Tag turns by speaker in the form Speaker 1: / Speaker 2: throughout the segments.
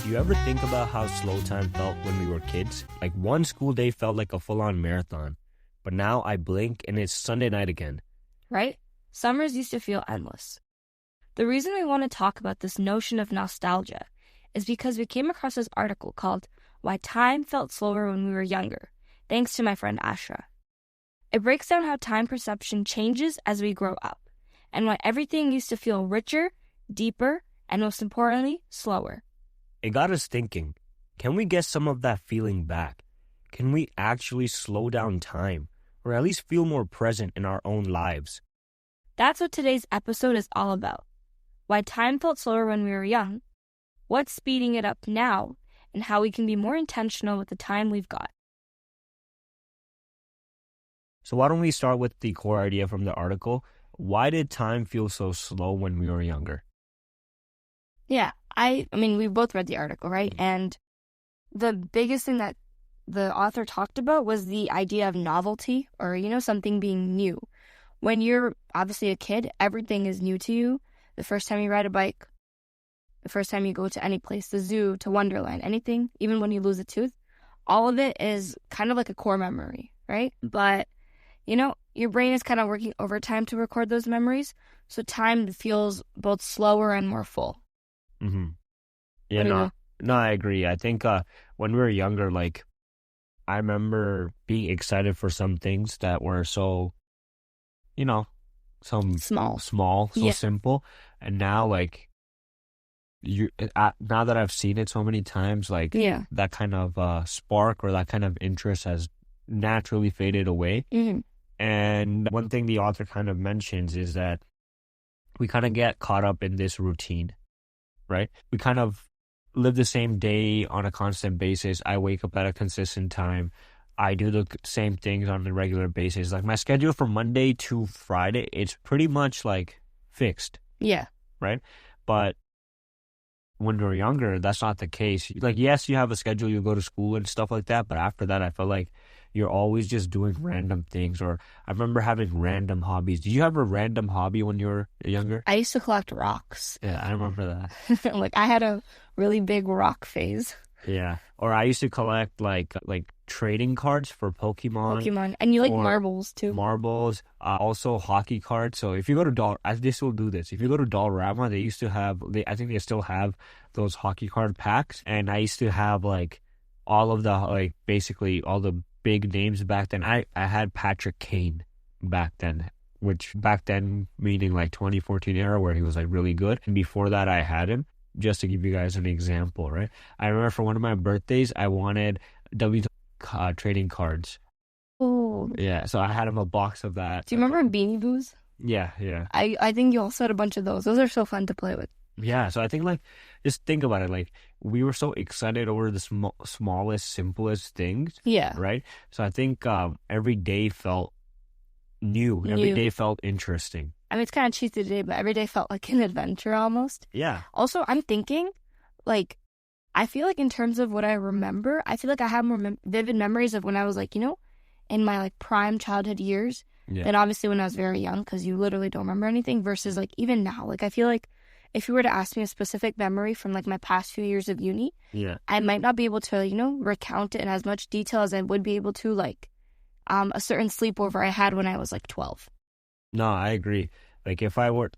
Speaker 1: Do you ever think about how slow time felt when we were kids? Like one school day felt like a full-on marathon. But now I blink and it's Sunday night again.
Speaker 2: Right? Summers used to feel endless. The reason we want to talk about this notion of nostalgia is because we came across this article called Why Time Felt Slower When We Were Younger, thanks to my friend Ashra. It breaks down how time perception changes as we grow up, and why everything used to feel richer, deeper, and most importantly, slower.
Speaker 1: It got us thinking, can we get some of that feeling back? Can we actually slow down time, or at least feel more present in our own lives?
Speaker 2: That's what today's episode is all about. Why time felt slower when we were young, what's speeding it up now, and how we can be more intentional with the time we've got.
Speaker 1: So why don't we start with the core idea from the article? Why did time feel so slow when we were younger?
Speaker 2: Yeah, I mean, we both read the article, right? And the biggest thing that the author talked about was the idea of novelty, or, something being new. When you're obviously a kid, everything is new to you. The first time you ride a bike, the first time you go to any place, the zoo, to Wonderland, anything, even when you lose a tooth, all of it is kind of like a core memory, right? But, your brain is kind of working overtime to record those memories, so time feels both slower and more full.
Speaker 1: Mm-hmm. Yeah, no, I agree. I think when we were younger, I remember being excited for some things that were so, small, so simple. And now, now that I've seen it so many times, that kind of spark or that kind of interest has naturally faded away.
Speaker 2: Mm-hmm.
Speaker 1: And one thing the author kind of mentions is that we kind of get caught up in this routine, right? We kind of live the same day on a constant basis. I wake up at a consistent time. I do the same things on a regular basis. Like my schedule from Monday to Friday, it's pretty much fixed.
Speaker 2: Yeah.
Speaker 1: Right? But when we're younger, that's not the case. Yes, you have a schedule, you go to school and stuff like that. But after that, I feel like you're always just doing random things. Or I remember having random hobbies. Did you have a random hobby when you were younger?
Speaker 2: I used to collect rocks.
Speaker 1: Yeah, I remember that.
Speaker 2: I had a really big rock phase.
Speaker 1: Yeah. Or I used to collect trading cards for Pokemon.
Speaker 2: And you like marbles too.
Speaker 1: Marbles. Also hockey cards. So if you go to they still do this. If you go to Dollarama, they used to have, I think they still have those hockey card packs. And I used to have all of the, basically all the big names back then. I had Patrick Kane back then, which back then meaning 2014 era where he was really good. And before that I had him. Just to give you guys an example, right? I remember for one of my birthdays, I wanted trading cards.
Speaker 2: Oh.
Speaker 1: Yeah, so I had him a box of that.
Speaker 2: Do you remember Beanie Boos?
Speaker 1: Yeah.
Speaker 2: I think you also had a bunch of those. Those are so fun to play with.
Speaker 1: Yeah, so I think just think about it. We were so excited over the smallest, simplest things.
Speaker 2: Yeah.
Speaker 1: Right? So I think every day felt new. Every day felt interesting.
Speaker 2: I mean, it's kind of cheesy today, but every day felt like an adventure almost.
Speaker 1: Yeah.
Speaker 2: Also, I'm thinking, I feel in terms of what I remember, I feel I have more vivid memories of when I was in my prime childhood years than obviously when I was very young, because you literally don't remember anything, versus even now. I feel if you were to ask me a specific memory from my past few years of uni, I might not be able to, recount it in as much detail as I would be able to a certain sleepover I had when I was 12.
Speaker 1: No, I agree. If I were,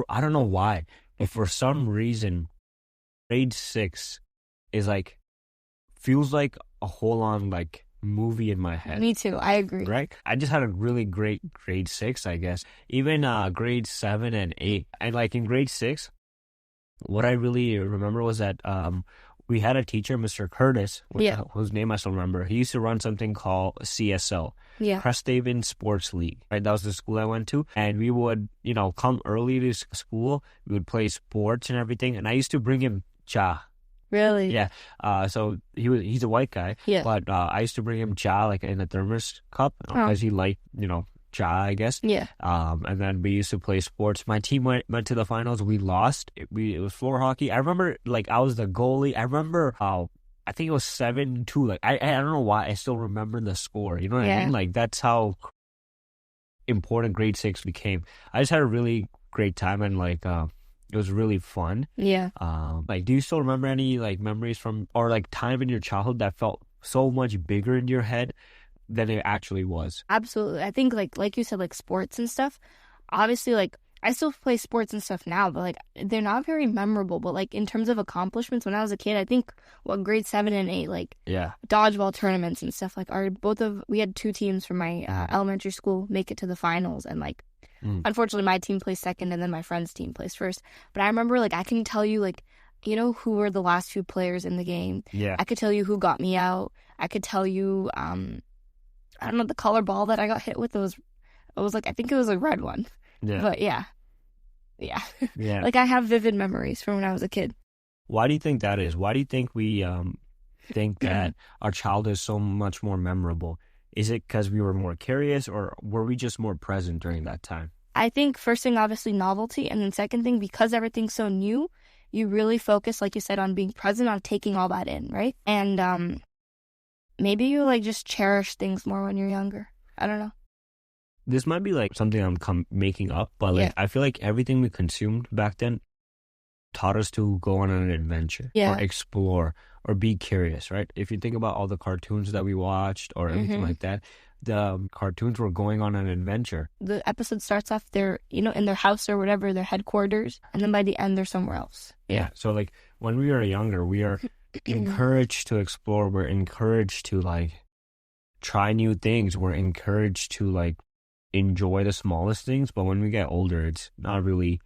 Speaker 1: I don't know why, but for some reason, grade 6 is feels like a whole on movie in my head.
Speaker 2: Me too. I agree.
Speaker 1: Right? I just had a really great grade 6, I guess. Even grade 7 and 8. And in grade 6, what I really remember was that we had a teacher, Mr. Curtis, whose name I still remember. He used to run something called CSL, Cresthaven Sports League. Right, that was the school I went to, and we would, come early to school. We would play sports and everything, and I used to bring him cha.
Speaker 2: Really?
Speaker 1: Yeah. So he's a white guy.
Speaker 2: Yeah.
Speaker 1: But I used to bring him cha in a thermos cup because he liked, cha, I guess.
Speaker 2: Yeah.
Speaker 1: And then we used to play sports. My team went to the finals. We lost. It was floor hockey. I remember I was the goalie. I remember I think it was 7-2. I don't know why I still remember the score. You know what I mean? That's how important grade 6 became. I just had a really great time, and it It was really fun.
Speaker 2: Yeah.
Speaker 1: Like, do you still remember any like memories from or like time in your childhood that felt so much bigger in your head than it actually was?
Speaker 2: Absolutely. I think like you said, like sports and stuff. Obviously, like I still play sports and stuff now, but like they're not very memorable. But like in terms of accomplishments, when I was a kid, I think grade 7 and 8, like
Speaker 1: Yeah.
Speaker 2: dodgeball tournaments and stuff. Like we had 2 teams from my elementary school make it to the finals, and like unfortunately my team placed second, and then my friend's team placed first. But I remember like I can tell you like who were the last 2 players in the game.
Speaker 1: Yeah.
Speaker 2: I could tell you who got me out. I could tell you I don't know, the color ball that I got hit with it was like I think it was a red one.
Speaker 1: Yeah.
Speaker 2: But yeah.
Speaker 1: Yeah.
Speaker 2: Like I have vivid memories from when I was a kid.
Speaker 1: Why do you think that is? Why do you think we think that our childhood is so much more memorable? Is it because we were more curious, or were we just more present during that time?
Speaker 2: I think first thing, obviously, novelty. And then second thing, because everything's so new, you really focus, like you said, on being present, on taking all that in, right? And maybe you like just cherish things more when you're younger. I don't know.
Speaker 1: This might be like something I'm making up, but like I feel like everything we consumed back then taught us to go on an adventure or explore or be curious, right? If you think about all the cartoons that we watched or anything like that, the cartoons were going on an adventure.
Speaker 2: The episode starts off they're, in their house or whatever, their headquarters, and then by the end they're somewhere else.
Speaker 1: Yeah. So like when we were younger, we are encouraged to explore. We're encouraged to like try new things. We're encouraged to like enjoy the smallest things. But when we get older, it's not really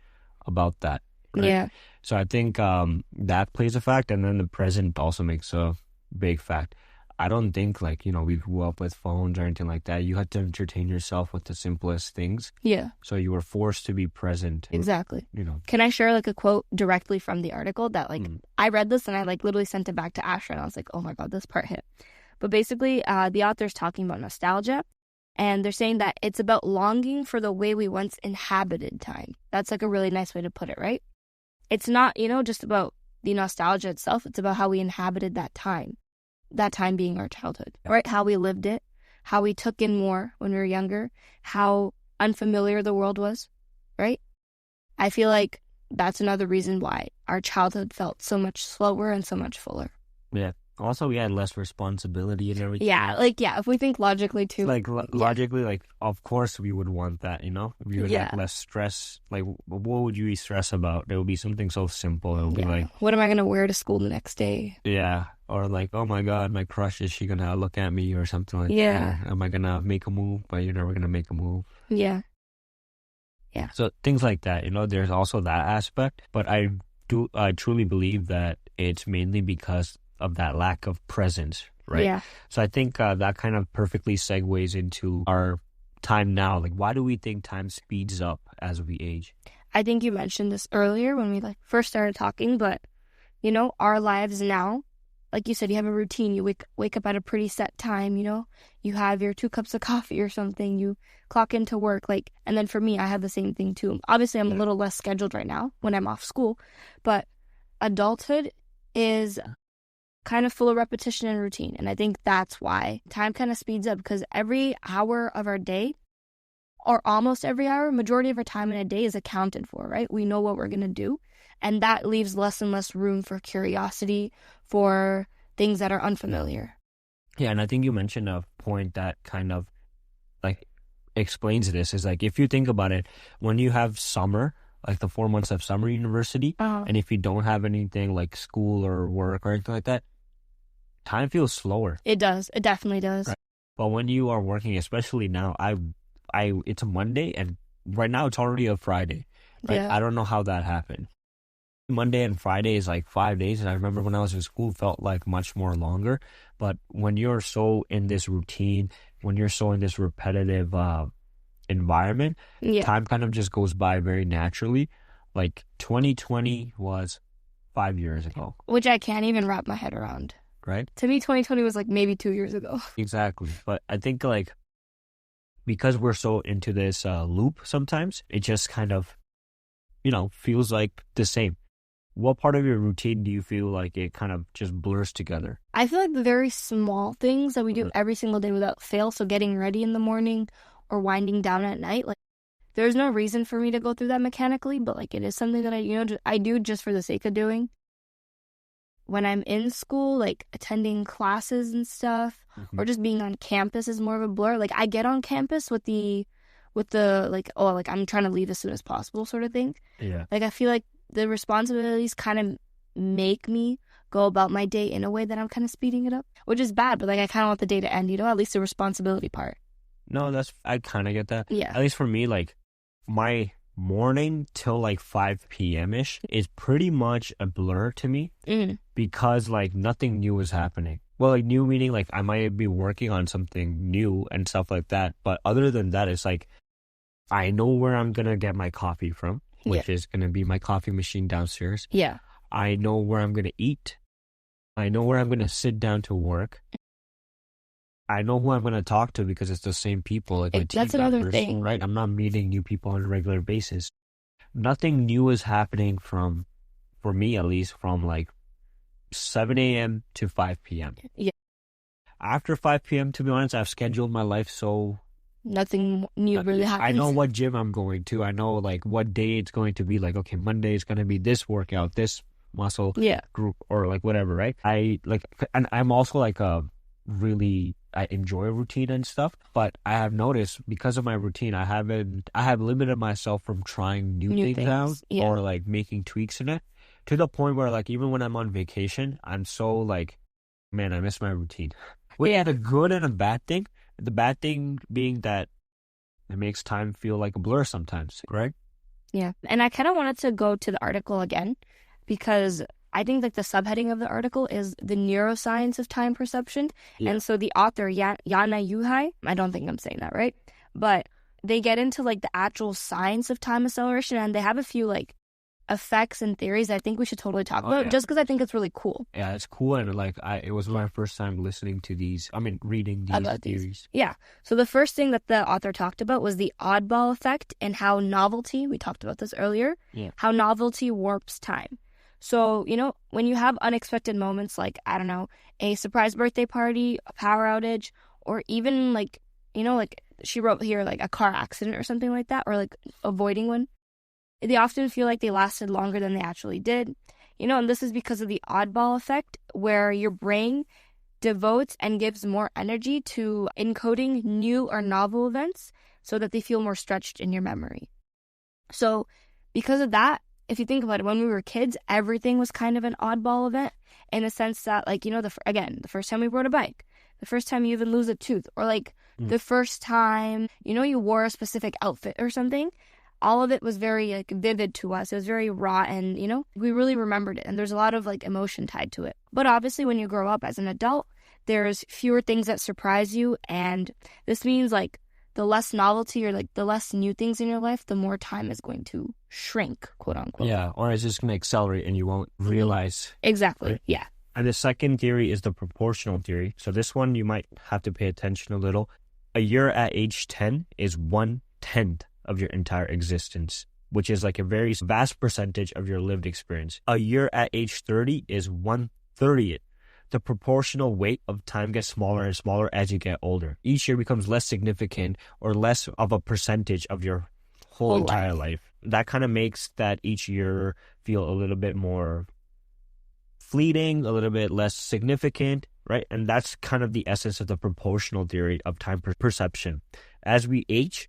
Speaker 1: about that. Right?
Speaker 2: Yeah.
Speaker 1: So I think that plays a fact, and then the present also makes a big fact. I don't think like, we grew up with phones or anything like that. You had to entertain yourself with the simplest things.
Speaker 2: Yeah.
Speaker 1: So you were forced to be present.
Speaker 2: Exactly. Can I share like a quote directly from the article that like I read this and I like literally sent it back to Asher and I was like, oh my God, this part hit. But basically the author's talking about nostalgia, and they're saying that it's about longing for the way we once inhabited time. That's like a really nice way to put it, right? It's not, just about the nostalgia itself. It's about how we inhabited that time being our childhood, right? How we lived it, how we took in more when we were younger, how unfamiliar the world was, right? I feel like that's another reason why our childhood felt so much slower and so much fuller.
Speaker 1: Yeah. Also, we had less responsibility and everything.
Speaker 2: Yeah, if we think logically too.
Speaker 1: Like, logically, like, of course we would want that, We would have less stress. Like, what would you be stressed about? It would be something so simple. It would be like...
Speaker 2: what am I going to wear to school the next day?
Speaker 1: Yeah. Or like, oh my God, my crush, is she going to look at me or something like that? Am I going to make a move? But you're never going to make a move.
Speaker 2: Yeah. Yeah.
Speaker 1: So things like that, there's also that aspect. But I truly believe that it's mainly because of that lack of presence, right?
Speaker 2: Yeah.
Speaker 1: So I think that kind of perfectly segues into our time now. Like, why do we think time speeds up as we age?
Speaker 2: I think you mentioned this earlier when we first started talking, but our lives now, like you said, you have a routine. You wake up at a pretty set time, you have your 2 cups of coffee or something, you clock into work, and then for me, I have the same thing too. Obviously, I'm a little less scheduled right now when I'm off school, but adulthood is kind of full of repetition and routine. And I think that's why time kind of speeds up, because every hour of our day, or almost every hour, majority of our time in a day is accounted for, right? We know what we're going to do. And that leaves less and less room for curiosity, for things that are unfamiliar.
Speaker 1: Yeah, and I think you mentioned a point that kind of like explains this, is like, if you think about it, when you have summer, like the 4 months of summer university, and if you don't have anything like school or work or anything like that, time feels slower.
Speaker 2: It does. It definitely does.
Speaker 1: Right. But when you are working, especially now, it's a Monday, and right now it's already a Friday. Right?
Speaker 2: Yeah.
Speaker 1: I don't know how that happened. Monday and Friday is like 5 days, and I remember when I was in school, it felt like much more longer. But when you're so in this routine, when you're so in this repetitive environment, time kind of just goes by very naturally. Like 2020 was 5 years ago,
Speaker 2: which I can't even wrap my head around.
Speaker 1: Right?
Speaker 2: To me, 2020 was like maybe 2 years ago.
Speaker 1: Exactly. But I think like because we're so into this loop, sometimes it just kind of feels like the same. What part of your routine do you feel like it kind of just blurs together?
Speaker 2: I feel like the very small things that we do every single day without fail. So getting ready in the morning or winding down at night, like there's no reason for me to go through that mechanically, but like it is something that I do just for the sake of doing. When I'm in school, like attending classes and stuff, or just being on campus is more of a blur. Like I get on campus with the like, oh, like I'm trying to leave as soon as possible sort of thing.
Speaker 1: Yeah.
Speaker 2: Like I feel like the responsibilities kind of make me go about my day in a way that I'm kind of speeding it up, which is bad, but like I kind of want the day to end, at least the responsibility part.
Speaker 1: No, I kind of get that.
Speaker 2: Yeah.
Speaker 1: At least for me, like my morning till like 5 p.m.-ish is pretty much a blur to me because like nothing new is happening. Well, like new meaning like I might be working on something new and stuff like that. But other than that, it's like I know where I'm going to get my coffee from, which is going to be my coffee machine downstairs.
Speaker 2: Yeah.
Speaker 1: I know where I'm going to eat. I know where I'm going to sit down to work. I know who I'm going to talk to because it's the same people. Like
Speaker 2: that's another thing.
Speaker 1: Right? I'm not meeting new people on a regular basis. Nothing new is happening for me at least, from like 7 a.m. to 5 p.m.
Speaker 2: Yeah.
Speaker 1: After 5 p.m., to be honest, I've scheduled my life so...
Speaker 2: Nothing new really happens.
Speaker 1: I know what gym I'm going to. I know like what day it's going to be. Like, okay, Monday is going to be this workout, this muscle group, or like whatever, right? And I'm also like I enjoy routine and stuff, but I have noticed because of my routine, I have limited myself from trying new things out or like making tweaks in it, to the point where like even when I'm on vacation, I'm so like, man, I miss my routine. Which is a good and a bad thing. The bad thing being that it makes time feel like a blur sometimes, right?
Speaker 2: Yeah. And I kind of wanted to go to the article again because I think like the subheading of the article is the neuroscience of time perception. Yeah. And so the author, Yana Yuhai, I don't think I'm saying that right, but they get into like the actual science of time acceleration, and they have a few like effects and theories I think we should totally talk about, just because I think it's really cool.
Speaker 1: Yeah, it's cool. And like it was my first time reading these theories.
Speaker 2: Yeah. So the first thing that the author talked about was the oddball effect and how novelty, we talked about this earlier, how novelty warps time. So, when you have unexpected moments like, I don't know, a surprise birthday party, a power outage, or even like, like she wrote here, like a car accident or something like that, or like avoiding one, they often feel like they lasted longer than they actually did. And this is because of the oddball effect, where your brain devotes and gives more energy to encoding new or novel events so that they feel more stretched in your memory. So because of that, if you think about it, when we were kids, everything was kind of an oddball event in the sense that, like, the first time we rode a bike, the first time you even lose a tooth, or like the first time, you wore a specific outfit or something. All of it was very like vivid to us. It was very raw, and we really remembered it, and there's a lot of like emotion tied to it. But obviously when you grow up as an adult, there's fewer things that surprise you, and this means like the less novelty or like the less new things in your life, the more time is going to shrink, quote unquote.
Speaker 1: Yeah, or it's just going to accelerate and you won't realize.
Speaker 2: Exactly, right? Yeah.
Speaker 1: And the second theory is the proportional theory. So this one you might have to pay attention a little. A year at age 10 is 1/10 of your entire existence, which is like a very vast percentage of your lived experience. A year at age 30 is 1/30th. The proportional weight of time gets smaller and smaller as you get older. Each year becomes less significant or less of a percentage of your whole entire life. That kind of makes that each year feel a little bit more fleeting, a little bit less significant, right? And that's kind of the essence of the proportional theory of time perception. As we age,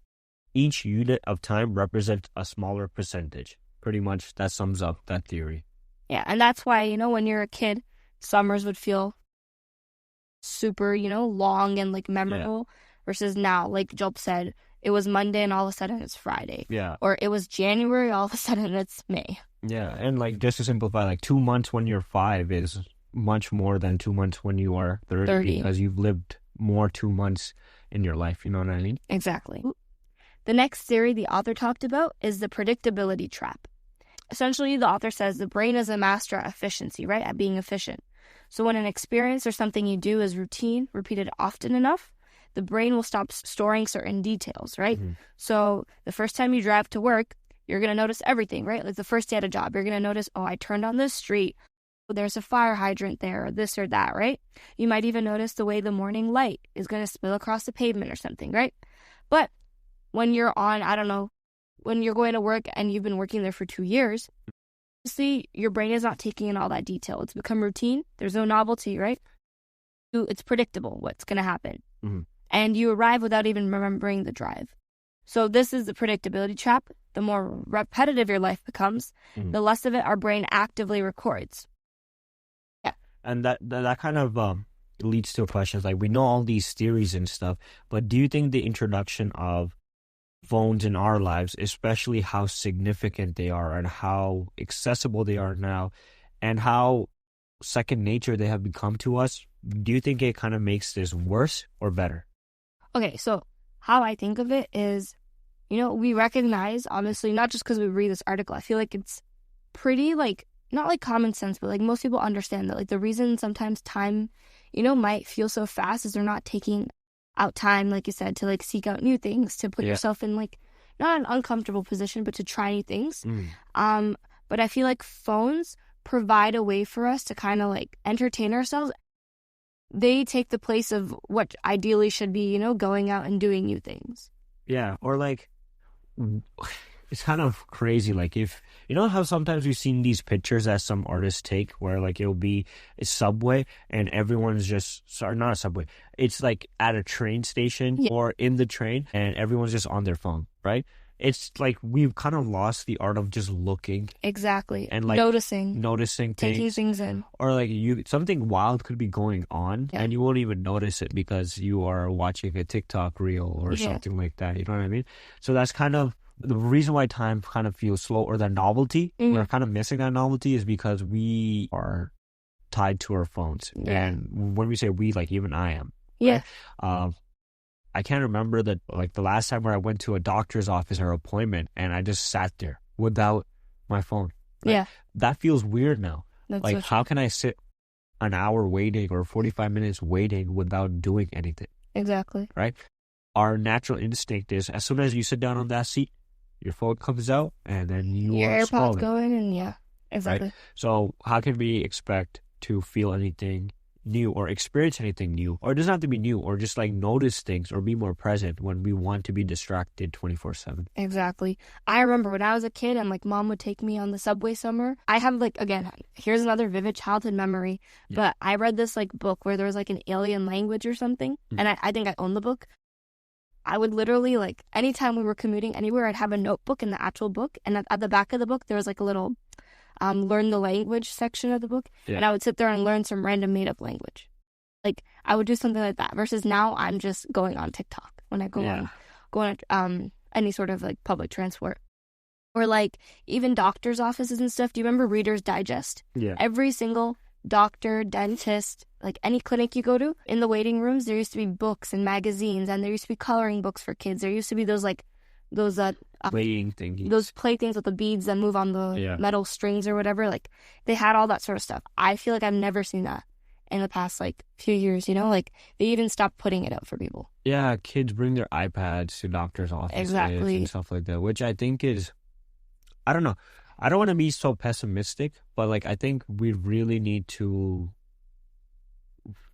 Speaker 1: each unit of time represents a smaller percentage. Pretty much that sums up that theory.
Speaker 2: Yeah, and that's why, when you're a kid, summers would feel super, long and like memorable versus now, like Jalp said, it was Monday and all of a sudden it's Friday.
Speaker 1: Yeah.
Speaker 2: Or it was January, all of a sudden it's May.
Speaker 1: Yeah, and like just to simplify, like 2 months when you're 5 is much more than 2 months when you are 30 because you've lived more 2 months in your life, you know what I mean?
Speaker 2: Exactly. The next theory the author talked about is the predictability trap. Essentially, the author says the brain is a master at efficiency, right? At being efficient. So when an experience or something you do is routine, repeated often enough, the brain will stop storing certain details, right? Mm-hmm. So the first time you drive to work, you're going to notice everything, right? Like the first day at a job, you're going to notice, oh, I turned on this street. There's a fire hydrant there, or this or that, right? You might even notice the way the morning light is going to spill across the pavement or something, right? But when you're on, I don't know, when you're going to work and you've been working there for 2 years, obviously your brain is not taking in all that detail. It's become routine. There's no novelty, right? It's predictable what's going to happen.
Speaker 1: Mm-hmm.
Speaker 2: And you arrive without even remembering the drive. So this is the predictability trap. The more repetitive your life becomes,
Speaker 1: Mm-hmm.
Speaker 2: the less of it our brain actively records. Yeah.
Speaker 1: And that kind of leads to questions like, we know all these theories and stuff, but do you think the introduction of phones in our lives, especially how significant they are and how accessible they are now and how second nature they have become to us, do you think it kind of makes this worse or better?
Speaker 2: Okay, so how I think of it is, we recognize, obviously, not just because we read this article, I feel like it's pretty, not like common sense, but most people understand that, the reason sometimes time, might feel so fast is they're not taking out time, like you said, to, seek out new things, to put yourself in, not an uncomfortable position, but to try new things. But I feel like phones provide a way for us to kind of, entertain ourselves. They take the place of what ideally should be, going out and doing new things.
Speaker 1: Yeah, or it's kind of crazy. If how sometimes we've seen these pictures that some artists take where it'll be a subway and everyone's just, sorry, not a subway, it's at a train station or in the train and everyone's just on their phone, right? It's we've kind of lost the art of just looking.
Speaker 2: Exactly.
Speaker 1: And
Speaker 2: noticing
Speaker 1: things.
Speaker 2: Taking things in.
Speaker 1: Or something wild could be going on and you won't even notice it because you are watching a TikTok reel or something like that. You know what I mean? So that's kind of the reason why time kind of feels slow, or the novelty. We're kind of missing that novelty is because we are tied to our phones.
Speaker 2: Yeah.
Speaker 1: And when we say we, even I am.
Speaker 2: Yeah.
Speaker 1: Right? I can't remember the last time where I went to a doctor's office or appointment and I just sat there without my phone. Right?
Speaker 2: Yeah.
Speaker 1: That feels weird now.
Speaker 2: That's
Speaker 1: how can I sit an hour waiting or 45 minutes waiting without doing anything?
Speaker 2: Exactly.
Speaker 1: Right? Our natural instinct is as soon as you sit down on that seat, your phone comes out and then
Speaker 2: your
Speaker 1: are
Speaker 2: AirPods
Speaker 1: scrolling.
Speaker 2: going and exactly.
Speaker 1: Right? So how can we expect to feel anything new or experience anything new, or it doesn't have to be new, or just notice things or be more present when we want to be distracted 24/7?
Speaker 2: Exactly. I remember when I was a kid and mom would take me on the subway somewhere. I have again, here's another vivid childhood memory, but I read this book where there was an alien language or something, and I think I own the book. I would literally anytime we were commuting anywhere, I'd have a notebook in the actual book, and at the back of the book there was a little learn the language section of the book, and I would sit there and learn some random made up language. I would do something like that. Versus now, I'm just going on TikTok when I go on any sort of public transport, or even doctors' offices and stuff. Do you remember Reader's Digest?
Speaker 1: Yeah.
Speaker 2: Every single doctor, dentist, any clinic you go to, in the waiting rooms, there used to be books and magazines, and there used to be coloring books for kids. There used to be those
Speaker 1: playing thingies.
Speaker 2: Those play things with the beads that move on the metal strings or whatever. They had all that sort of stuff. I feel I've never seen that in the past few years. They even stopped putting it out for people.
Speaker 1: Yeah, kids bring their iPads to doctors' offices and stuff like that, which I think is, I don't know. I don't want to be so pessimistic, but I think we really need to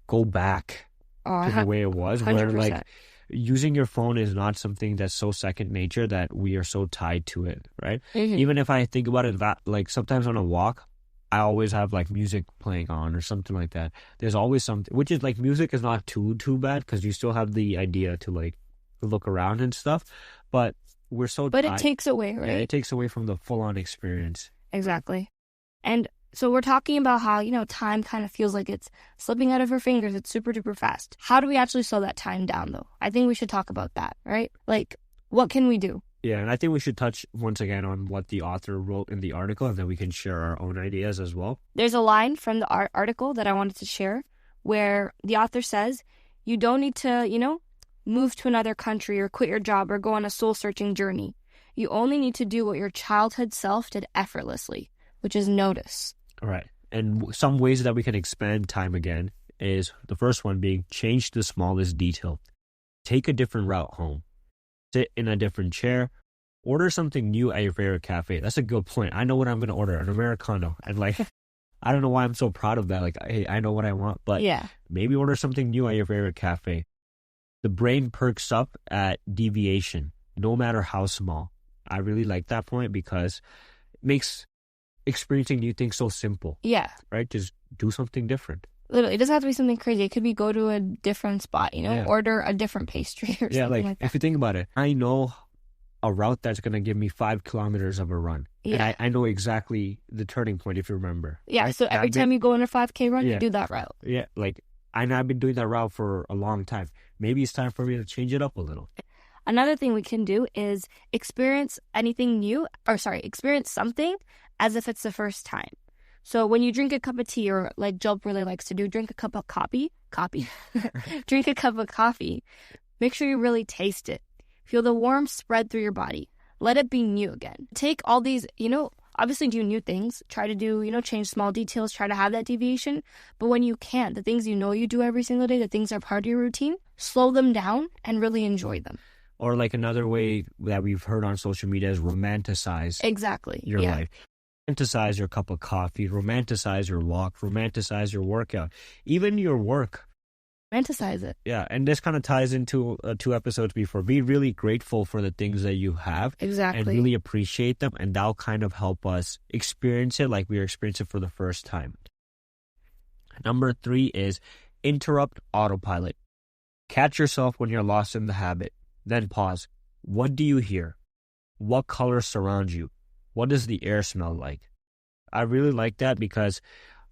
Speaker 1: go back to the way it was,
Speaker 2: 100%.
Speaker 1: where using your phone is not something that's so second nature that we are so tied to it, right? Even if I think about it, that sometimes on a walk, I always have music playing on or something like that. There's always something, which is music is not too bad because you still have the idea to look around and stuff, but we're so
Speaker 2: But it takes away, right?
Speaker 1: Yeah, it takes away from the full-on experience.
Speaker 2: Exactly. And so we're talking about how, time kind of feels like it's slipping out of our fingers. It's super duper fast. How do we actually slow that time down, though? I think we should talk about that, right? What can we do?
Speaker 1: Yeah, and I think we should touch once again on what the author wrote in the article, and then we can share our own ideas as well.
Speaker 2: There's a line from the article that I wanted to share where the author says, you don't need to, move to another country or quit your job or go on a soul-searching journey. You only need to do what your childhood self did effortlessly, which is notice.
Speaker 1: All right. And some ways that we can expand time again is the first one being change the smallest detail. Take a different route home. Sit in a different chair. Order something new at your favorite cafe. That's a good point. I know what I'm going to order, an Americano. And I don't know why I'm so proud of that. Hey, I know what I want, but maybe order something new at your favorite cafe. The brain perks up at deviation, no matter how small. I really like that point because it makes experiencing new things so simple.
Speaker 2: Yeah.
Speaker 1: Right? Just do something different.
Speaker 2: Literally, it doesn't have to be something crazy. It could be go to a different spot, order a different pastry or something like that.
Speaker 1: If you think about it, I know a route that's going to give me 5 kilometers of a run.
Speaker 2: Yeah.
Speaker 1: And I know exactly the turning point, if you remember.
Speaker 2: Yeah,
Speaker 1: right?
Speaker 2: so every time you go on a 5K run, you do that route.
Speaker 1: Yeah, like, I know I've been doing that route for a long time. Maybe it's time for me to change it up a little.
Speaker 2: Another thing we can do is experience something as if it's the first time. So when you drink a cup of tea, or like Jalp really likes to do, drink a cup of coffee. Drink a cup of coffee. Make sure you really taste it. Feel the warmth spread through your body. Let it be new again. Take all these, obviously do new things. Try to do, change small details. Try to have that deviation. But when you can't, the things you do every single day, the things that are part of your routine, slow them down and really enjoy them.
Speaker 1: Or like another way that we've heard on social media is romanticize your life. Romanticize your cup of coffee, romanticize your walk, romanticize your workout, even your work.
Speaker 2: Romanticize it.
Speaker 1: Yeah, and this kind of ties into 2 episodes before. Be really grateful for the things that you have.
Speaker 2: Exactly.
Speaker 1: And really appreciate them, and that'll kind of help us experience it like we experienced it for the first time. Number 3 is interrupt autopilot. Catch yourself when you're lost in the habit. Then pause. What do you hear? What colors surround you? What does the air smell like? I really like that because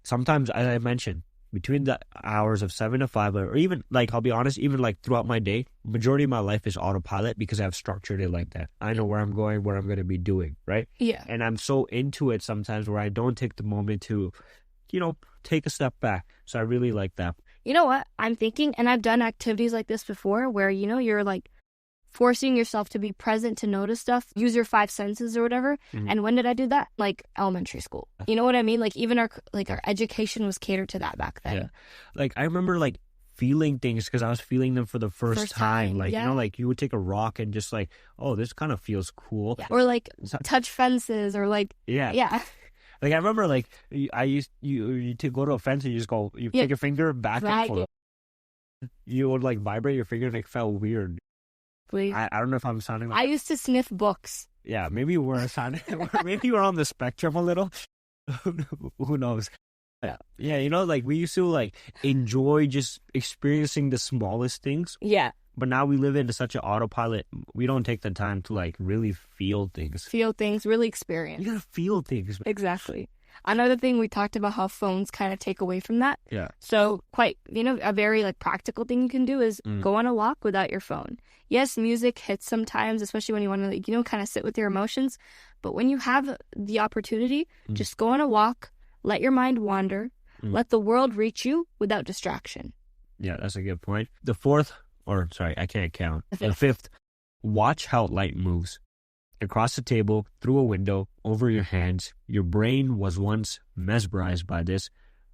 Speaker 1: sometimes, as I mentioned, between the hours of 7 to 5, or even, like, I'll be honest, even like throughout my day, majority of my life is autopilot because I've structured it like that. I know where I'm going, what I'm going to be doing, right?
Speaker 2: Yeah.
Speaker 1: And I'm so into it sometimes where I don't take the moment to, take a step back. So I really like that.
Speaker 2: You know what? I'm thinking, and I've done activities like this before where, you're like, forcing yourself to be present to notice stuff, use your 5 senses or whatever. Mm-hmm. And when did I do that? Like elementary school. You know what I mean? Like even our education was catered to that back then.
Speaker 1: Yeah. Like I remember like feeling things because I was feeling them for the first time. Like, like you would take a rock and just like, oh, this kind of feels cool.
Speaker 2: Yeah. Or like touch fences or like, yeah.
Speaker 1: Like I remember like I used you to go to a fence and you just go, you take your finger back and forth. You would like vibrate your finger and it felt weird.
Speaker 2: Please.
Speaker 1: I don't know if I'm sounding like...
Speaker 2: I used to sniff books.
Speaker 1: Yeah, maybe you were sounding... maybe you were on the spectrum a little. Who knows? Yeah, like we used to like enjoy just experiencing the smallest things.
Speaker 2: Yeah.
Speaker 1: But now we live in such an autopilot. We don't take the time to like really feel things.
Speaker 2: Really experience.
Speaker 1: You gotta feel things.
Speaker 2: Exactly. Another thing, we talked about how phones kind of take away from that.
Speaker 1: Yeah.
Speaker 2: So quite, a very like practical thing you can do is go on a walk without your phone. Yes, music hits sometimes, especially when you want to, kind of sit with your emotions. But when you have the opportunity, just go on a walk, let your mind wander, let the world reach you without distraction.
Speaker 1: Yeah, that's a good point. The 4th, or sorry, I can't count. The 5th, watch how light moves. Across the table, through a window, over your hands. Your brain was once mesmerized by this.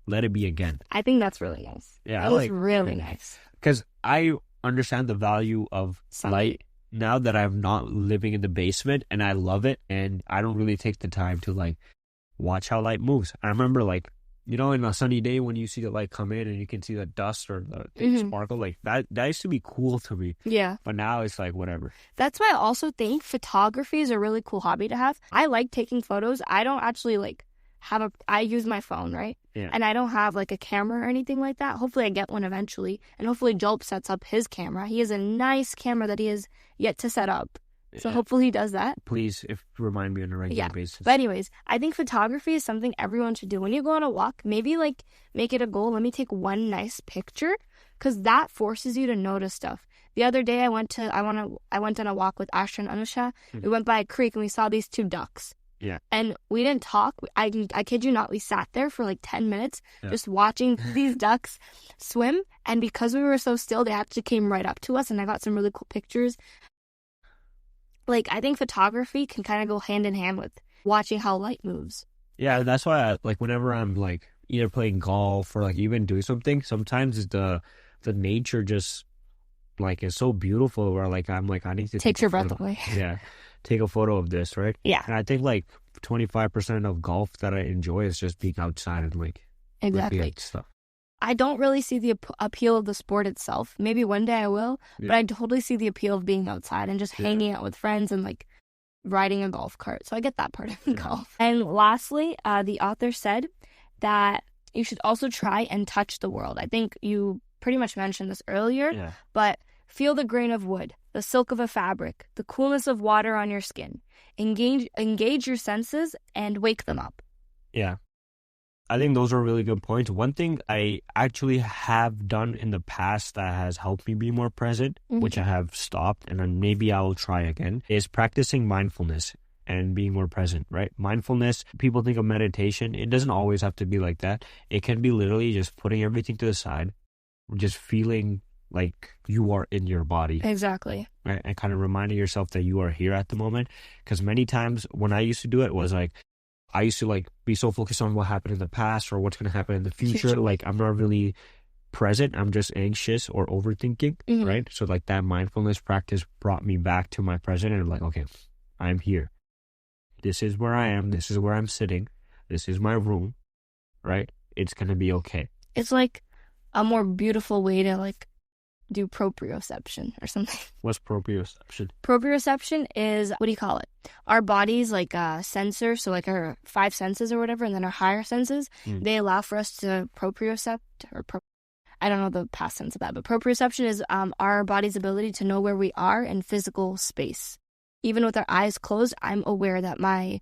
Speaker 1: Let it be again.
Speaker 2: I think that's really nice.
Speaker 1: Yeah,
Speaker 2: that was really nice.
Speaker 1: Because I understand the value of light now that I'm not living in the basement, and I love it, and I don't really take the time to like watch how light moves. I remember like, in a sunny day when you see the light come in and you can see the dust or the sparkle, like that used to be cool to me.
Speaker 2: Yeah.
Speaker 1: But now it's like whatever.
Speaker 2: That's why I also think photography is a really cool hobby to have. I like taking photos. I don't actually like I use my phone, right?
Speaker 1: Yeah.
Speaker 2: And I don't have like a camera or anything like that. Hopefully I get one eventually. And hopefully Jalp sets up his camera. He has a nice camera that he has yet to set up. So hopefully he does that.
Speaker 1: Please, remind me on a regular basis.
Speaker 2: But anyways, I think photography is something everyone should do. When you go on a walk, maybe like make it a goal. Let me take one nice picture, because that forces you to notice stuff. The other day I went on a walk with Asher and Anusha. We went by a creek and we saw these 2 ducks.
Speaker 1: Yeah.
Speaker 2: And we didn't talk. I kid you not, we sat there for like 10 minutes just watching these ducks swim. And because we were so still, they actually came right up to us and I got some really cool pictures. Like, I think photography can kind of go hand in hand with watching how light moves.
Speaker 1: Yeah, that's why whenever I'm like either playing golf or like even doing something, sometimes the nature just like is so beautiful where like I'm like I need to
Speaker 2: takes your breath away.
Speaker 1: Yeah, take a photo of this, right?
Speaker 2: Yeah.
Speaker 1: And I think like 25% of golf that I enjoy is just being outside and like looking at stuff.
Speaker 2: I don't really see the appeal of the sport itself. Maybe one day I will, but I totally see the appeal of being outside and just hanging out with friends and like riding a golf cart. So I get that part of golf. And lastly, the author said that you should also try and touch the world. I think you pretty much mentioned this earlier, but feel the grain of wood, the silk of a fabric, the coolness of water on your skin. Engage your senses and wake them up.
Speaker 1: Yeah. I think those are really good points. One thing I actually have done in the past that has helped me be more present, which I have stopped and then maybe I'll try again, is practicing mindfulness and being more present, right? Mindfulness, people think of meditation. It doesn't always have to be like that. It can be literally just putting everything to the side, just feeling like you are in your body.
Speaker 2: Exactly.
Speaker 1: Right? And kind of reminding yourself that you are here at the moment. Because many times when I used to do it was like, I used to like be so focused on what happened in the past or what's going to happen in the future. Like I'm not really present. I'm just anxious or overthinking, right? So like that mindfulness practice brought me back to my present and like, okay, I'm here. This is where I am. This is where I'm sitting. This is my room, right? It's going to be okay.
Speaker 2: It's like a more beautiful way to like do proprioception or something.
Speaker 1: What's proprioception?
Speaker 2: Proprioception is, what do you call it? Our body's like a sensor, so like our 5 senses or whatever, and then our higher senses, they allow for us to propriocept, I don't know the past tense of that, but proprioception is our body's ability to know where we are in physical space. Even with our eyes closed, I'm aware that my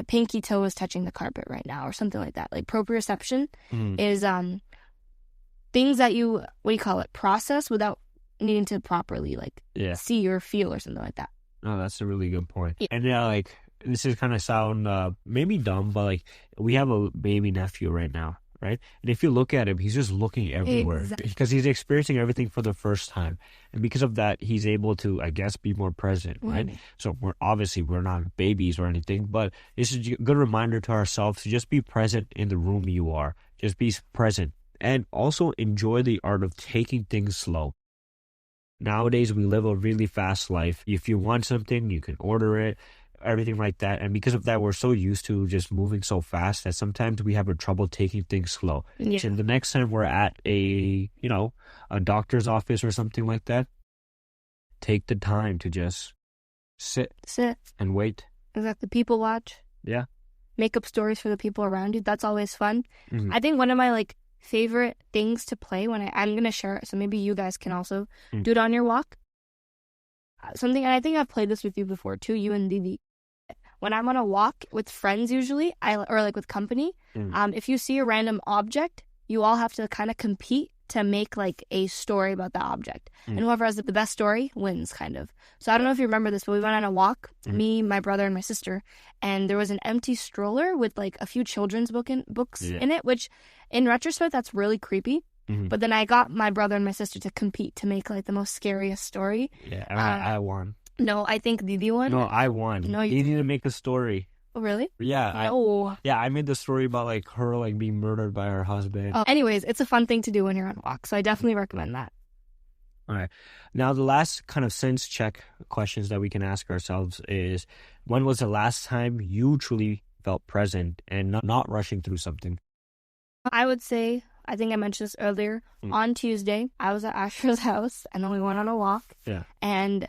Speaker 2: pinky toe is touching the carpet right now or something like that. Like proprioception is things that you, process without needing to properly see or feel or something like that.
Speaker 1: Oh, that's a really good point. Yeah. And like, this is kind of sound maybe dumb, but like we have a baby nephew right now, right? And if you look at him, he's just looking everywhere because he's experiencing everything for the first time. And because of that, he's able to, I guess, be more present, right? So we're not babies or anything, but this is a good reminder to ourselves to just be present in the room you are. Just be present. And also enjoy the art of taking things slow. Nowadays, we live a really fast life. If you want something, you can order it, everything like that. And because of that, we're so used to just moving so fast that sometimes we have trouble taking things slow. Yeah. So the next time we're at a doctor's office or something like that, take the time to just sit and wait.
Speaker 2: Exactly. People watch.
Speaker 1: Yeah.
Speaker 2: Make up stories for the people around you. That's always fun. I think one of my favorite things to play when I'm going to share it, so maybe you guys can also do it on your walk. Something, and I think I've played this with you before too, you and Didi. When I'm on a walk with friends usually, or with company, if you see a random object, you all have to kind of compete to make a story about that object. And whoever has the best story wins, kind of. So I don't know if you remember this, but we went on a walk, me, my brother, and my sister, and there was an empty stroller with a few children's books in it, which in retrospect, that's really creepy. But then I got my brother and my sister to compete to make the most scariest story.
Speaker 1: Yeah, and I won.
Speaker 2: No, I think Didi won.
Speaker 1: No, I won. No, you need to make a story.
Speaker 2: Oh, really?
Speaker 1: Yeah. I made the story about her being murdered by her husband.
Speaker 2: Oh, anyways, it's a fun thing to do when you're on a walk, so I definitely recommend that.
Speaker 1: All right. Now, the last kind of sense check questions that we can ask ourselves is, when was the last time you truly felt present and not rushing through something?
Speaker 2: I would say, I think I mentioned this earlier, on Tuesday, I was at Asher's house and then we went on a walk.
Speaker 1: Yeah.
Speaker 2: And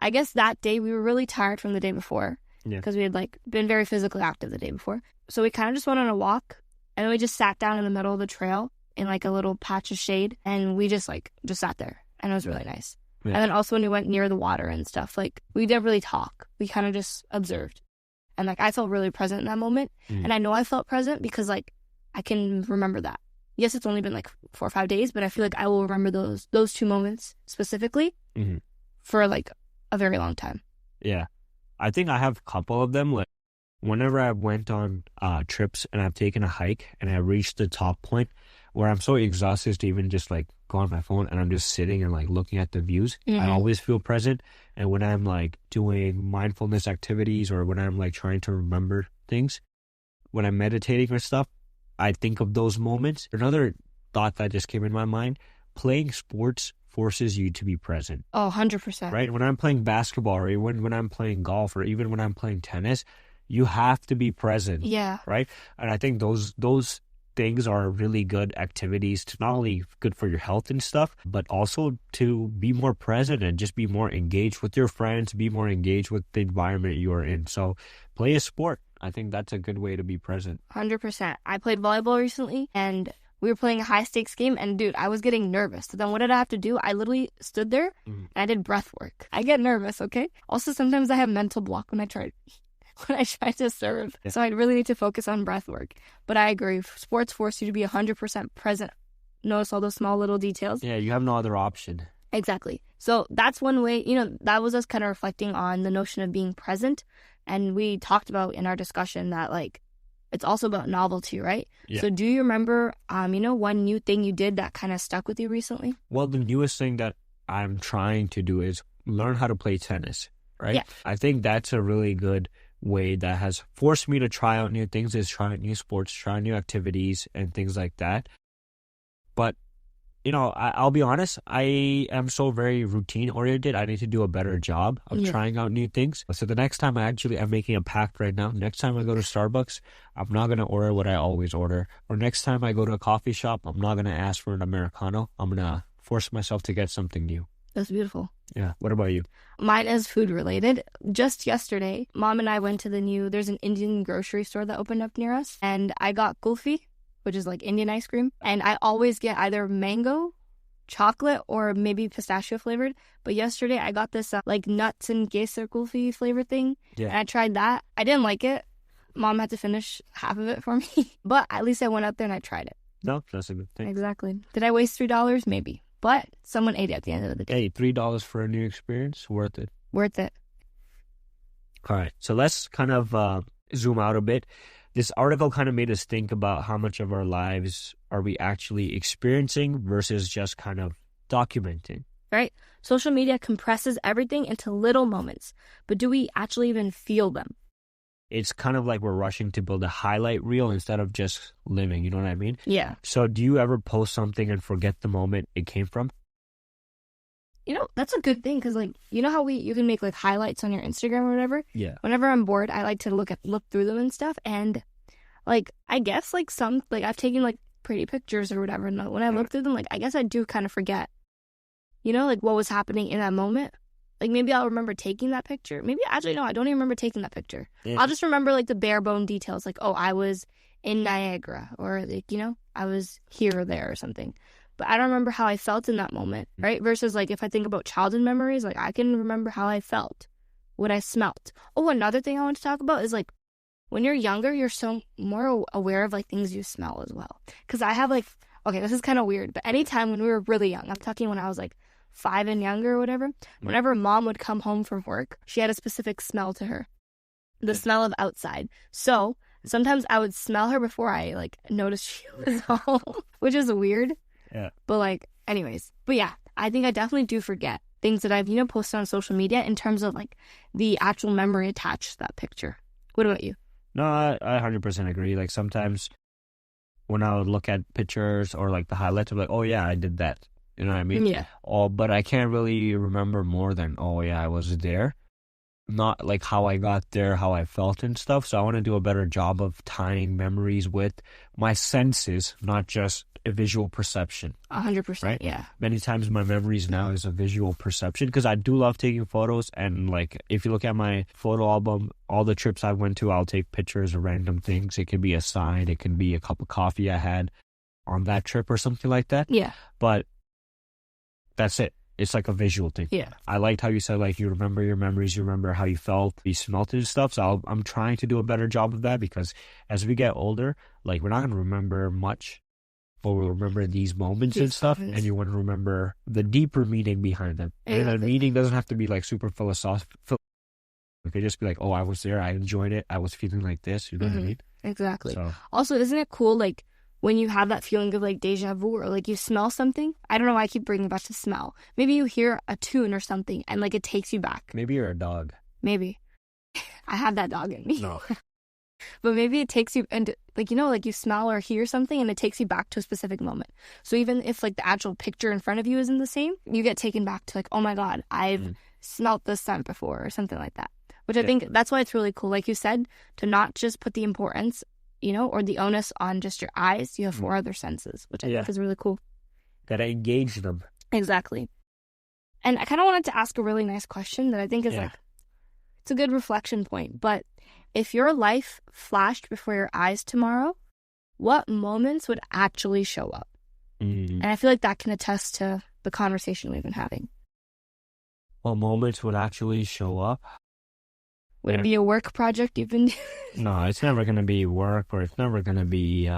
Speaker 2: I guess that day we were really tired from the day before. Because we had been very physically active the day before. So we kind of just went on a walk and then we just sat down in the middle of the trail in a little patch of shade and we just sat there and it was really nice. Yeah. And then also when we went near the water and stuff, we didn't really talk. We kind of just observed. And I felt really present in that moment. And I know I felt present because I can remember that. Yes, it's only been 4 or 5 days, but I feel I will remember those 2 moments specifically for a very long time.
Speaker 1: Yeah. I think I have a couple of them. Whenever I went on trips and I've taken a hike and I reached the top point where I'm so exhausted to even just go on my phone and I'm just sitting and looking at the views, I always feel present. And when I'm doing mindfulness activities or when I'm trying to remember things, when I'm meditating or stuff, I think of those moments. Another thought that just came in my mind, playing sports forces you to be present.
Speaker 2: Oh, 100%.
Speaker 1: Right? When I'm playing basketball or even when I'm playing golf or even when I'm playing tennis, you have to be present.
Speaker 2: Yeah.
Speaker 1: Right? And I think those things are really good activities to not only good for your health and stuff, but also to be more present and just be more engaged with your friends, be more engaged with the environment you're in. So play a sport. I think that's a good way to be present.
Speaker 2: 100%. I played volleyball recently, and we were playing a high-stakes game, and dude, I was getting nervous. So then what did I have to do? I literally stood there, and I did breath work. I get nervous, okay? Also, sometimes I have mental block when I try to serve. Yeah. So I really need to focus on breath work. But I agree. Sports force you to be 100% present. Notice all those small little details.
Speaker 1: Yeah, you have no other option.
Speaker 2: Exactly. So that's one way, that was us kind of reflecting on the notion of being present. And we talked about in our discussion that, like, it's also about novelty, right?
Speaker 1: Yeah.
Speaker 2: So do you remember, one new thing you did that kind of stuck with you recently?
Speaker 1: Well, the newest thing that I'm trying to do is learn how to play tennis, right?
Speaker 2: Yeah. I
Speaker 1: think that's a really good way that has forced me to try out new things, is try new sports, try new activities and things like that. But I'll be honest, I am so very routine oriented. I need to do a better job of trying out new things. So the next time I'm making a pact right now. Next time I go to Starbucks, I'm not going to order what I always order. Or next time I go to a coffee shop, I'm not going to ask for an Americano. I'm going to force myself to get something new.
Speaker 2: That's beautiful.
Speaker 1: Yeah. What about you?
Speaker 2: Mine is food related. Just yesterday, Mom and I went to there's an Indian grocery store that opened up near us. And I got kulfi, which is like Indian ice cream. And I always get either mango, chocolate, or maybe pistachio flavored. But yesterday I got this like nuts and kesar kulfi flavored thing.
Speaker 1: Yeah.
Speaker 2: And I tried that. I didn't like it. Mom had to finish half of it for me. But at least I went out there and I tried it.
Speaker 1: No, that's a good thing.
Speaker 2: Exactly. Did I waste $3? Maybe. But someone ate it at the end of the day.
Speaker 1: Hey, $3 for a new experience? Worth it.
Speaker 2: Worth it.
Speaker 1: All right. So let's kind of zoom out a bit. This article kind of made us think about how much of our lives are we actually experiencing versus just kind of documenting.
Speaker 2: Right? Social media compresses everything into little moments, but do we actually even feel them?
Speaker 1: It's kind of like we're rushing to build a highlight reel instead of just living. You know what I mean?
Speaker 2: Yeah.
Speaker 1: So do you ever post something and forget the moment it came from?
Speaker 2: That's a good thing because, like, you know how you can make like highlights on your Instagram or whatever?
Speaker 1: Yeah.
Speaker 2: Whenever I'm bored, I like to look through them and stuff. And, like, I guess, like, I've taken, like, pretty pictures or whatever. And when I look through them, like, I guess I do kind of forget, like, what was happening in that moment. Like, maybe I'll remember taking that picture. Maybe, actually, no, I don't even remember taking that picture. Yeah. I'll just remember, like, the bare bone details. Like, oh, I was in Niagara. Or, like, I was here or there or something. But I don't remember how I felt in that moment, right? Versus, like, if I think about childhood memories, like, I can remember how I felt, what I smelt. Oh, another thing I want to talk about is, like, when you're younger, you're so more aware of, like, things you smell as well. Because I have, like, okay, this is kind of weird, but anytime when we were really young, I'm talking when I was, like, 5 and younger or whatever, whenever Mom would come home from work, she had a specific smell to her. The smell of outside. So sometimes I would smell her before I, like, noticed she was home, which is weird.
Speaker 1: Yeah.
Speaker 2: But, like, anyways. But, yeah, I think I definitely do forget things that I've, posted on social media in terms of, like, the actual memory attached to that picture. What about you?
Speaker 1: No, I 100% agree. Like, sometimes when I would look at pictures or, like, the highlights, I'm like, oh, yeah, I did that. You know what I mean?
Speaker 2: Yeah.
Speaker 1: But I can't really remember more than, oh, yeah, I was there. Not, like, how I got there, how I felt and stuff. So I want to do a better job of tying memories with my senses, not just a visual perception.
Speaker 2: 100%,
Speaker 1: right?
Speaker 2: Yeah.
Speaker 1: Many times my memories now is a visual perception because I do love taking photos. And, like, if you look at my photo album, all the trips I went to, I'll take pictures of random things. It could be a sign. It can be a cup of coffee I had on that trip or something like that.
Speaker 2: Yeah.
Speaker 1: But that's it. It's like a visual thing.
Speaker 2: Yeah.
Speaker 1: I liked how you said, like, you remember your memories, you remember how you felt, you smelt it and stuff. So I'm trying to do a better job of that because as we get older, like, we're not going to remember much, but we'll remember these moments and stuff. And you want to remember the deeper meaning behind them. Exactly. And the meaning doesn't have to be, like, super philosophical. It could just be like, oh, I was there, I enjoyed it, I was feeling like this. You know what I mean?
Speaker 2: Exactly.
Speaker 1: So.
Speaker 2: Also, isn't it cool, like, when you have that feeling of, like, deja vu or, like, you smell something? I don't know why I keep bringing back to smell. Maybe you hear a tune or something and, like, it takes you back.
Speaker 1: Maybe you're a dog.
Speaker 2: Maybe. I have that dog in me.
Speaker 1: No.
Speaker 2: But maybe it takes you, and, like, like, you smell or hear something and it takes you back to a specific moment. So even if, like, the actual picture in front of you isn't the same, you get taken back to, like, oh my God, I've smelt this scent before or something like that. Which I think that's why it's really cool, like you said, to not just put the importance or the onus on just your eyes. You have 4 other senses, which I think is really cool.
Speaker 1: Gotta engage them.
Speaker 2: Exactly. And I kind of wanted to ask a really nice question that I think is it's a good reflection point. But if your life flashed before your eyes tomorrow, what moments would actually show up? And I feel like that can attest to the conversation we've been having.
Speaker 1: What moments would actually show up?
Speaker 2: Would it be a work project you've been doing?
Speaker 1: No, it's never going to be work, or it's never going to be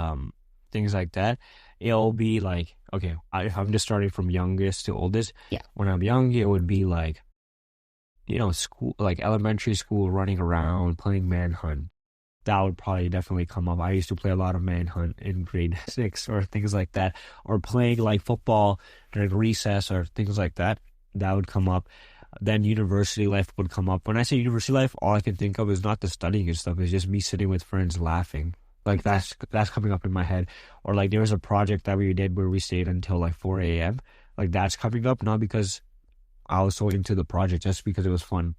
Speaker 1: things like that. It'll be like, okay, if I'm just starting from youngest to oldest.
Speaker 2: Yeah.
Speaker 1: When I'm young, it would be like, school, like elementary school, running around, playing manhunt. That would probably definitely come up. I used to play a lot of manhunt in grade 6 or things like that. Or playing like football during recess or things like that. That would come up. Then university life would come up. When I say university life, all I can think of is not the studying and stuff. It's just me sitting with friends laughing. Like that's coming up in my head. Or like there was a project that we did where we stayed until like 4 a.m. Like that's coming up, not because I was so into the project, just because it was fun.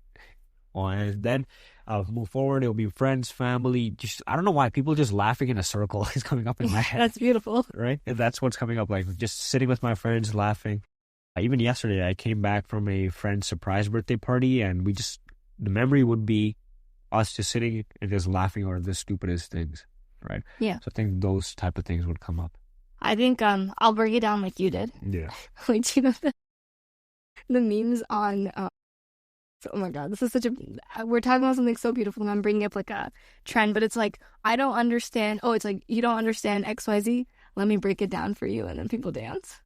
Speaker 1: And then I'll move forward. It'll be friends, family. Just I don't know why people just laughing in a circle is coming up in my head.
Speaker 2: That's beautiful,
Speaker 1: right? And that's what's coming up. Like just sitting with my friends, laughing. Even yesterday, I came back from a friend's surprise birthday party, and the memory would be us just sitting and just laughing over the stupidest things, right?
Speaker 2: Yeah.
Speaker 1: So I think those type of things would come up.
Speaker 2: I think I'll break it down like you did.
Speaker 1: Yeah.
Speaker 2: Like, the memes on, oh my God, this is we're talking about something so beautiful, and I'm bringing up like a trend, but it's like, I don't understand. Oh, it's like, you don't understand XYZ? Let me break it down for you, and then people dance.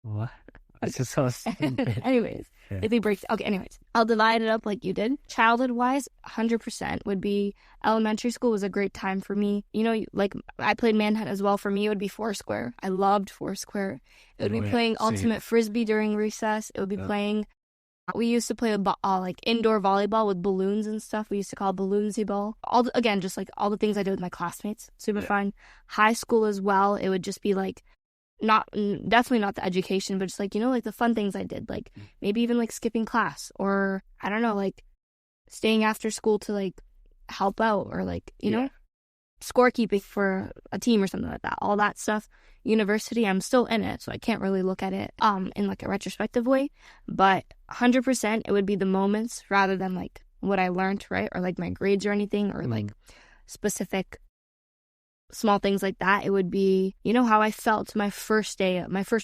Speaker 1: What? That's just so stupid.
Speaker 2: Anyways, if they break... Okay, anyways. I'll divide it up like you did. Childhood-wise, 100% would be... Elementary school was a great time for me. Like, I played Manhunt as well. For me, it would be Foursquare. I loved Foursquare. It would be playing Ultimate Frisbee during recess. It would be playing... We used to play like indoor volleyball with balloons and stuff. We used to call it balloonsy ball. Just like all the things I did with my classmates. Super fun. High school as well. It would just be like... definitely not the education, but just like, like the fun things I did, like maybe even like skipping class, or I don't know, like staying after school to like help out, or like, scorekeeping for a team or something like that. All that stuff. University, I'm still in it, so I can't really look at it in like a retrospective way, but 100% it would be the moments rather than like what I learned, right? Or like my grades or anything, or like specific small things like that. It would be, how I felt my first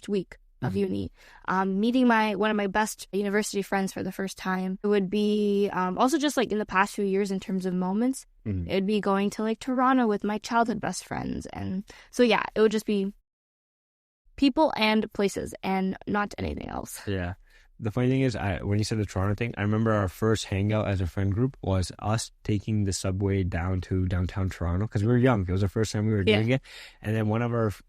Speaker 2: week of uni, meeting one of my best university friends for the first time. It would be also just like in the past few years in terms of moments. It would be going to like Toronto with my childhood best friends, and so it would just be people and places and not anything else. Yeah.
Speaker 1: The funny thing is, when you said the Toronto thing, I remember our first hangout as a friend group was us taking the subway down to downtown Toronto, because we were young. It was the first time we were doing it. And then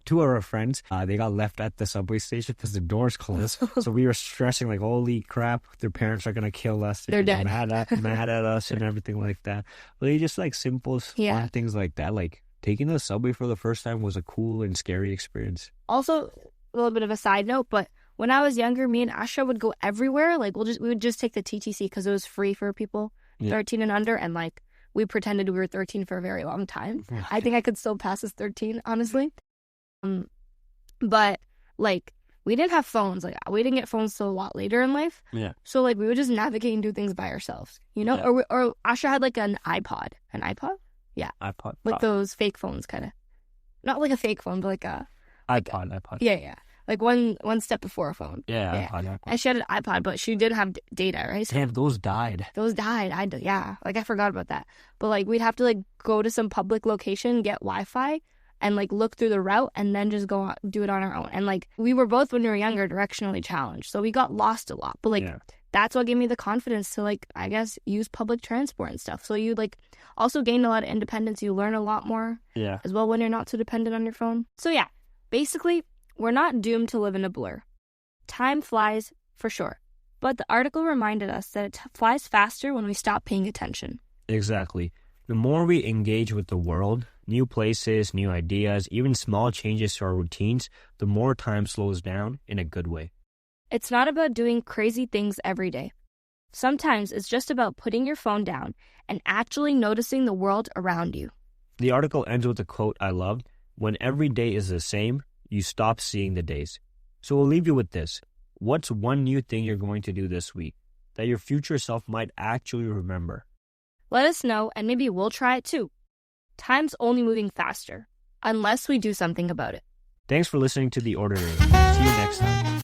Speaker 1: two of our friends, they got left at the subway station because the doors closed. So we were stressing like, holy crap, their parents are going to kill us.
Speaker 2: They're dead.
Speaker 1: Mad at us and everything like that. But they just like simple, fun things like that. Like taking the subway for the first time was a cool and scary experience.
Speaker 2: Also, a little bit of a side note, but when I was younger, me and Asha would go everywhere. Like we would just take the TTC because it was free for people 13 and under, and like we pretended we were 13 for a very long time. I think I could still pass as 13, honestly. But like we didn't have phones. Like we didn't get phones till a lot later in life.
Speaker 1: Yeah.
Speaker 2: So like we would just navigate and do things by ourselves,
Speaker 1: Yeah.
Speaker 2: Or Asha had like an iPod. An iPod? Yeah.
Speaker 1: iPod.
Speaker 2: Like those fake phones, kind of. Not like a fake phone, but like a
Speaker 1: iPod.
Speaker 2: Yeah. Like one step before a phone.
Speaker 1: Yeah. iPod.
Speaker 2: And she had an iPod, but she did have data, right?
Speaker 1: So, damn, those died.
Speaker 2: Like I forgot about that. But like we'd have to like go to some public location, get Wi-Fi, and like look through the route, and then just go do it on our own. And like we were both, when we were younger, directionally challenged, so we got lost a lot. But like that's what gave me the confidence to like, I guess, use public transport and stuff. So you like also gain a lot of independence. You learn a lot more as well when you're not so dependent on your phone. So yeah, basically, we're not doomed to live in a blur. Time flies, for sure. But the article reminded us that it flies faster when we stop paying attention.
Speaker 1: Exactly. The more we engage with the world, new places, new ideas, even small changes to our routines, the more time slows down in a good way.
Speaker 2: It's not about doing crazy things every day. Sometimes it's just about putting your phone down and actually noticing the world around you.
Speaker 1: The article ends with a quote I love. When every day is the same, you stop seeing the days. So we'll leave you with this. What's one new thing you're going to do this week that your future self might actually remember?
Speaker 2: Let us know, and maybe we'll try it too. Time's only moving faster, unless we do something about it.
Speaker 1: Thanks for listening to The Ordinary. See you next time.